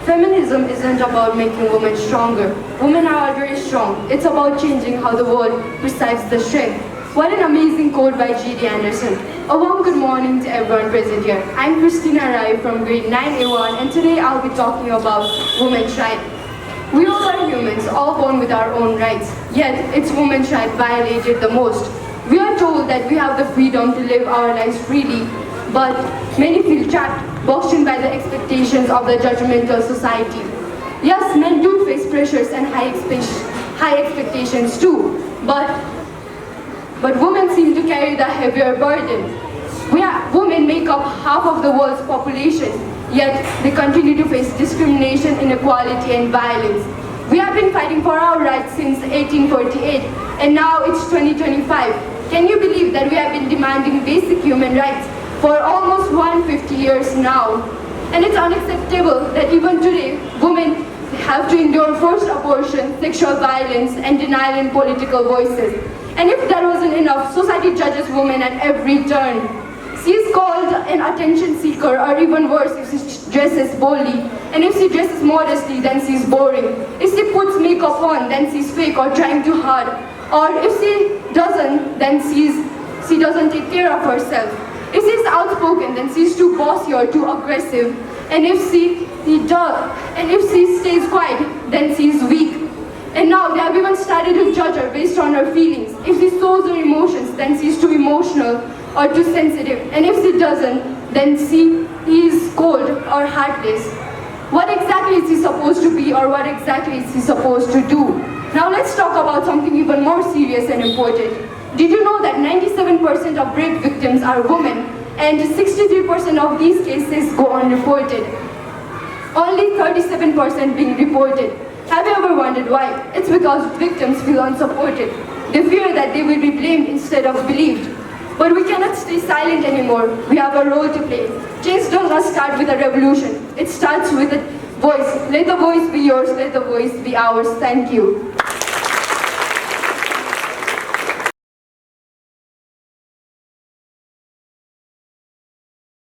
Feminism isn't about making women stronger. Women are already strong. It's about changing how the world perceives the strength. What an amazing quote by G.D. Anderson. A warm good morning to everyone present here. I'm Christina Rai from grade 9A1 and today I'll be talking about women's rights. We all are humans, all born with our own rights. Yet, it's women's rights violated the most. We are told that we have the freedom to live our lives freely, but many feel trapped, boxed in by the expectations of the judgmental society. Yes, men do face pressures and high expectations too, but women seem to carry the heavier burden. Women make up half of the world's population, yet they continue to face discrimination, inequality and violence. We have been fighting for our rights since 1848 and now it's 2025. Can you believe that we have been demanding basic human rights for almost 150 years now? And it's unacceptable that even today, women have to endure forced abortion, sexual violence, and denial in political voices. And if that wasn't enough, society judges women at every turn. She is called an attention seeker, or even worse, if she dresses boldly. And if she dresses modestly, then she's boring. If she puts makeup on, then she's fake or trying too hard. Or if she doesn't, then she doesn't take care of herself. If she's outspoken, then she's too bossy or too aggressive. And if she stays quiet, then she's weak. And now they have even started to judge her based on her feelings. If she shows her emotions, then she's too emotional or too sensitive. And if she doesn't, then she is cold or heartless. What exactly is she supposed to be, or what exactly is she supposed to do? Now let's talk about something even more serious and important. Did you know that 97% of rape victims are women, and 63% of these cases go unreported? Only 37% being reported. Have you ever wondered why? It's because victims feel unsupported. They fear that they will be blamed instead of believed. But we cannot stay silent anymore. We have a role to play. Change does not start with a revolution. It starts with a voice. Let the voice be yours, let the voice be ours. Thank you.